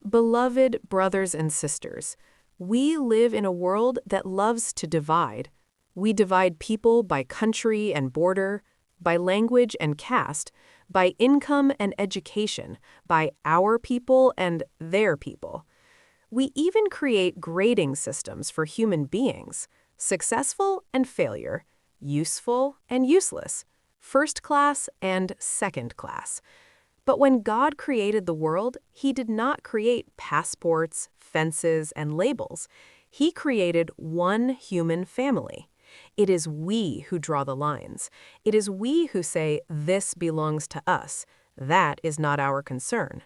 Beloved brothers and sisters, we live in a world that loves to divide. We divide people by country and border, by language and caste, by income and education, by our people and their people. We even create grading systems for human beings, successful and failure, useful and useless, first class and second class. But when God created the world, He did not create passports, fences, and labels. He created one human family. It is we who draw the lines. It is we who say, "This belongs to us. That is not our concern."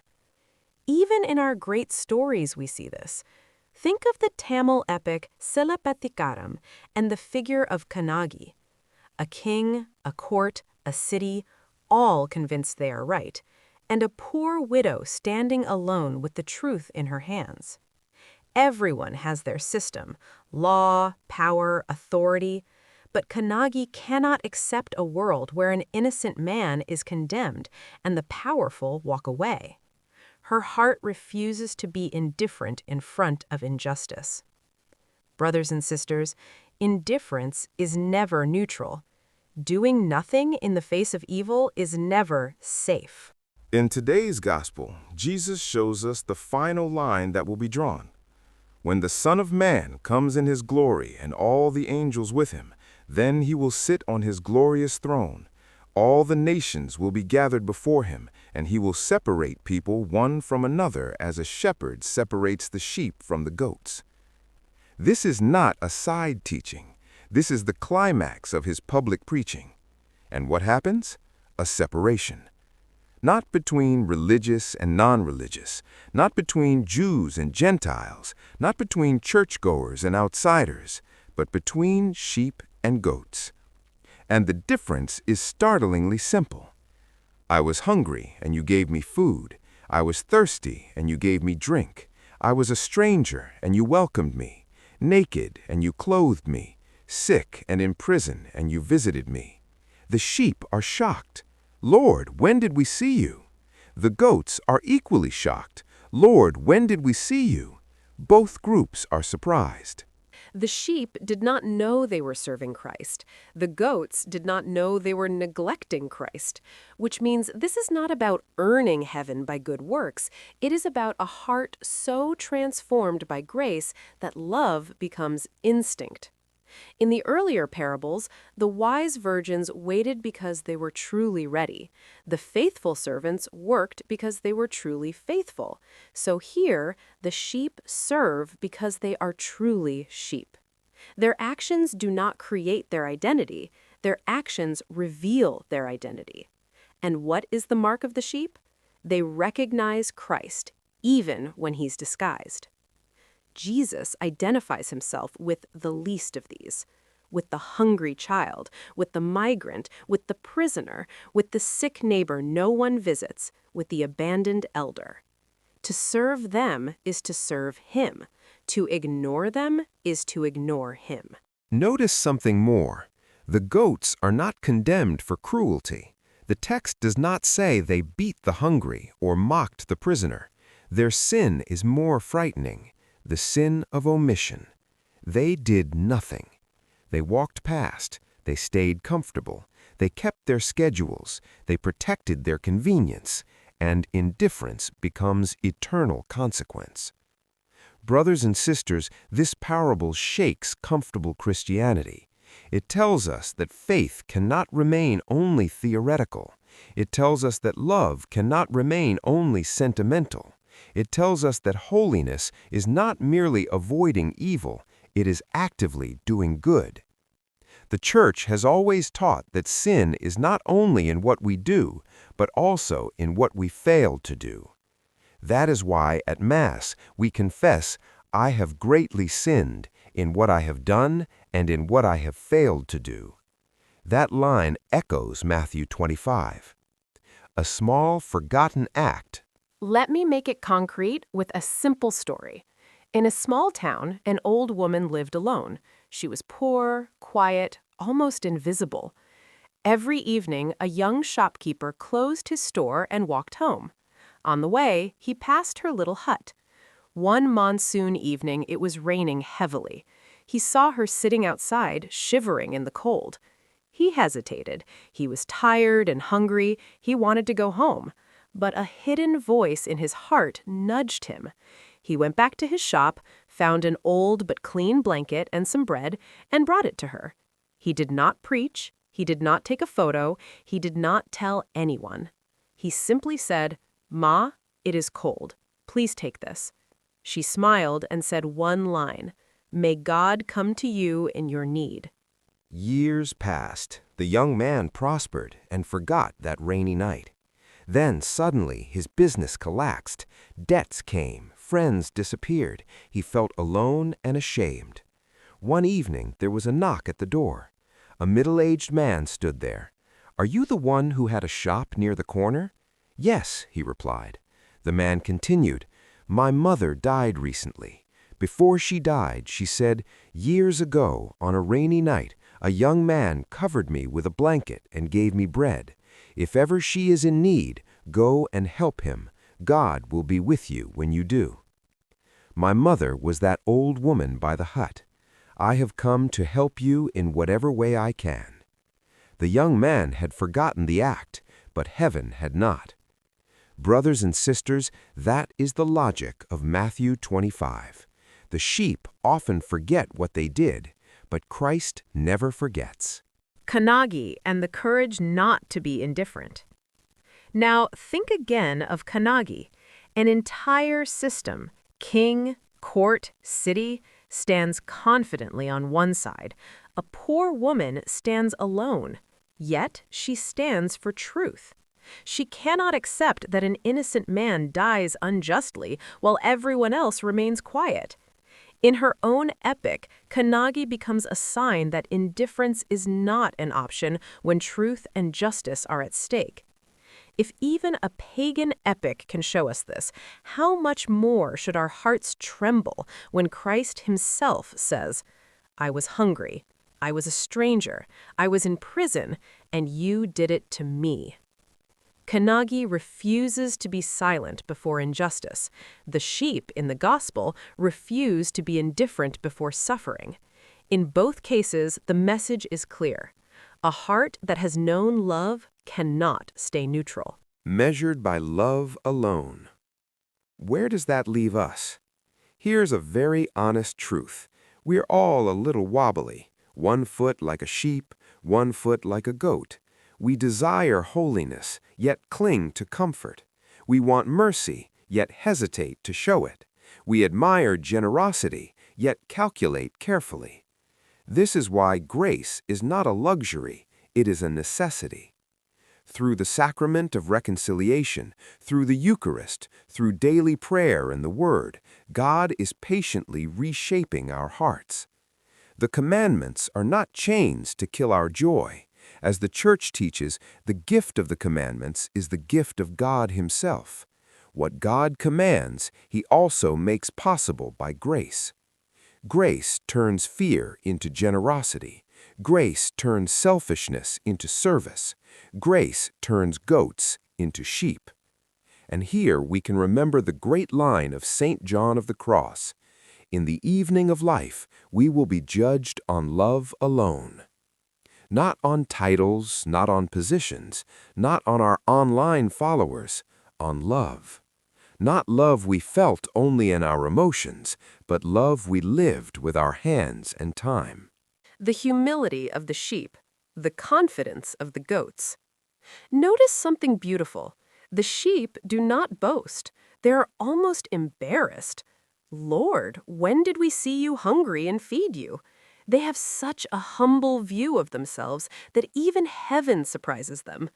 Even in our great stories we see this. Think of the Tamil epic Silappatikaram and the figure of Kannagi. A king, a court, a city, all convinced they are right, and a poor widow standing alone with the truth in her hands. Everyone has their system, law, power, authority, but Kannagi cannot accept a world where an innocent man is condemned and the powerful walk away. Her heart refuses to be indifferent in front of injustice. Brothers and sisters, indifference is never neutral. Doing nothing in the face of evil is never safe. In today's gospel, Jesus shows us the final line that will be drawn. When the Son of Man comes in His glory and all the angels with Him, then He will sit on His glorious throne. All the nations will be gathered before Him, and He will separate people one from another as a shepherd separates the sheep from the goats. This is not a side teaching. This is the climax of His public preaching. And what happens? A separation. Not between religious and non-religious, not between Jews and Gentiles, not between churchgoers and outsiders, but between sheep and goats. And the difference is startlingly simple. I was hungry, and you gave me food. I was thirsty, and you gave me drink. I was a stranger, and you welcomed me. Naked, and you clothed me. Sick and in prison, and you visited me. The sheep are shocked. Lord, when did we see you? The goats are equally shocked. Lord, when did we see you? Both groups are surprised. The sheep did not know they were serving Christ. The goats did not know they were neglecting Christ, which means this is not about earning heaven by good works. It is about a heart so transformed by grace that love becomes instinct. In the earlier parables, the wise virgins waited because they were truly ready. The faithful servants worked because they were truly faithful. So here, the sheep serve because they are truly sheep. Their actions do not create their identity. Their actions reveal their identity. And what is the mark of the sheep? They recognize Christ, even when He's disguised. Jesus identifies Himself with the least of these, with the hungry child, with the migrant, with the prisoner, with the sick neighbor no one visits, with the abandoned elder. To serve them is to serve Him. To ignore them is to ignore Him. Notice something more. The goats are not condemned for cruelty. The text does not say they beat the hungry or mocked the prisoner. Their sin is more frightening. The sin of omission. They did nothing. They walked past. They stayed comfortable. They kept their schedules. They protected their convenience. And indifference becomes eternal consequence. Brothers and sisters, this parable shakes comfortable Christianity. It tells us that faith cannot remain only theoretical. It tells us that love cannot remain only sentimental. It tells us that holiness is not merely avoiding evil, it is actively doing good. The Church has always taught that sin is not only in what we do, but also in what we fail to do. That is why at Mass we confess, "I have greatly sinned in what I have done and in what I have failed to do." That line echoes Matthew 25. A small, forgotten act. Let me make it concrete with a simple story. In a small town, an old woman lived alone. She was poor, quiet, almost invisible. Every evening, a young shopkeeper closed his store and walked home. On the way, he passed her little hut. One monsoon evening, it was raining heavily. He saw her sitting outside, shivering in the cold. He hesitated. He was tired and hungry. He wanted to go home. But a hidden voice in his heart nudged him. He went back to his shop, found an old but clean blanket and some bread, and brought it to her. He did not preach. He did not take a photo. He did not tell anyone. He simply said, "Ma, it is cold. Please take this." She smiled and said one line, "May God come to you in your need." Years passed. The young man prospered and forgot that rainy night. Then suddenly his business collapsed. Debts came, friends disappeared. He felt alone and ashamed. One evening there was a knock at the door. A middle-aged man stood there. "Are you the one who had a shop near the corner?" "Yes," he replied. The man continued, "My mother died recently. Before she died, she said, 'Years ago, on a rainy night, a young man covered me with a blanket and gave me bread. If ever she is in need, go and help him. God will be with you when you do.' My mother was that old woman by the hut. I have come to help you in whatever way I can." The young man had forgotten the act, but heaven had not. Brothers and sisters, that is the logic of Matthew 25. The sheep often forget what they did, but Christ never forgets. Kannagi and the courage not to be indifferent. Now think again of Kannagi. An entire system, king, court, city, stands confidently on one side. A poor woman stands alone, yet she stands for truth. She cannot accept that an innocent man dies unjustly while everyone else remains quiet. In her own epic, Kannagi becomes a sign that indifference is not an option when truth and justice are at stake. If even a pagan epic can show us this, how much more should our hearts tremble when Christ himself says, "I was hungry, I was a stranger, I was in prison, and you did it to me." Kannagi refuses to be silent before injustice. The sheep in the gospel refuse to be indifferent before suffering. In both cases, the message is clear. A heart that has known love cannot stay neutral. Measured by love alone. Where does that leave us? Here's a very honest truth. We're all a little wobbly, 1 foot like a sheep, 1 foot like a goat. We desire holiness, yet cling to comfort. We want mercy, yet hesitate to show it. We admire generosity, yet calculate carefully. This is why grace is not a luxury, it is a necessity. Through the sacrament of reconciliation, through the Eucharist, through daily prayer and the Word, God is patiently reshaping our hearts. The commandments are not chains to kill our joy. As the Church teaches, the gift of the commandments is the gift of God Himself. What God commands, He also makes possible by grace. Grace turns fear into generosity. Grace turns selfishness into service. Grace turns goats into sheep. And here we can remember the great line of St. John of the Cross. In the evening of life, we will be judged on love alone. Not on titles, not on positions, not on our online followers, on love. Not love we felt only in our emotions, but love we lived with our hands and time. The humility of the sheep, the confidence of the goats. Notice something beautiful. The sheep do not boast. They're almost embarrassed. "Lord, when did we see you hungry and feed you?" They have such a humble view of themselves that even heaven surprises them.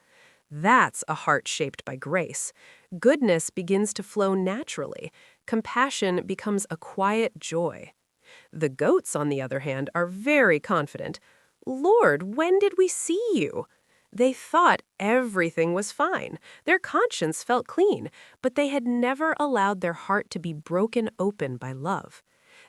That's a heart shaped by grace. Goodness begins to flow naturally. Compassion becomes a quiet joy. The goats, on the other hand, are very confident. "Lord, when did we see you?" They thought everything was fine. Their conscience felt clean, but they had never allowed their heart to be broken open by love.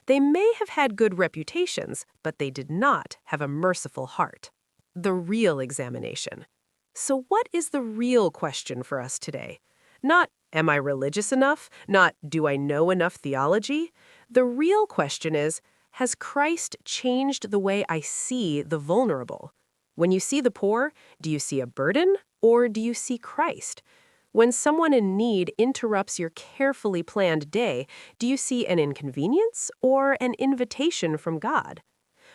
They may have had good reputations, but they did not have a merciful heart. The real examination. So what is the real question for us today? Not, am I religious enough? Not, do I know enough theology? The real question is, has Christ changed the way I see the vulnerable? When you see the poor, do you see a burden or do you see Christ? When someone in need interrupts your carefully planned day, do you see an inconvenience or an invitation from God?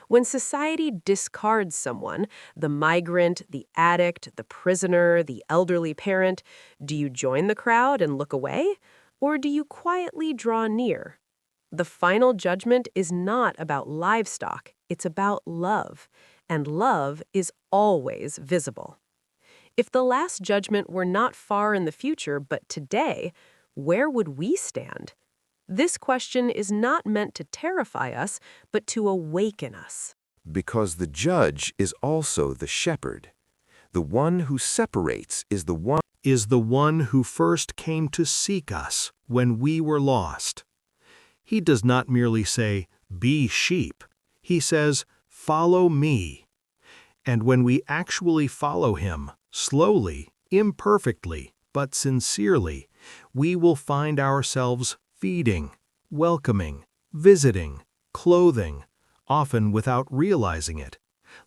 When society discards someone, the migrant, the addict, the prisoner, the elderly parent, do you join the crowd and look away? Or do you quietly draw near? The final judgment is not about livestock, it's about love. And love is always visible. If the last judgment were not far in the future, but today, where would we stand? This question is not meant to terrify us, but to awaken us. Because the judge is also the shepherd. The one who separates is the one who first came to seek us when we were lost. He does not merely say, "Be sheep." He says, "Follow me." And when we actually follow him, slowly, imperfectly, but sincerely, we will find ourselves feeding, welcoming, visiting, clothing, often without realizing it,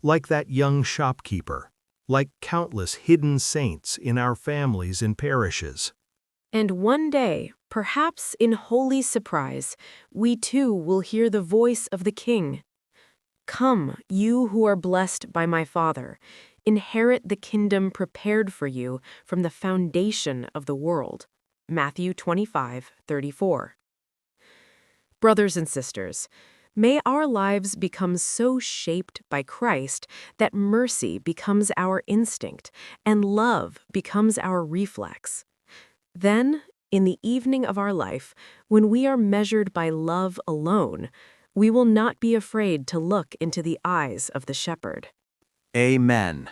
like that young shopkeeper, like countless hidden saints in our families and parishes. And one day, perhaps in holy surprise, we too will hear the voice of the King. Come, you who are blessed by my Father, inherit the kingdom prepared for you from the foundation of the world. Matthew 25:34. Brothers and sisters, may our lives become so shaped by Christ that mercy becomes our instinct and love becomes our reflex. Then, in the evening of our life, when we are measured by love alone, we will not be afraid to look into the eyes of the shepherd. Amen.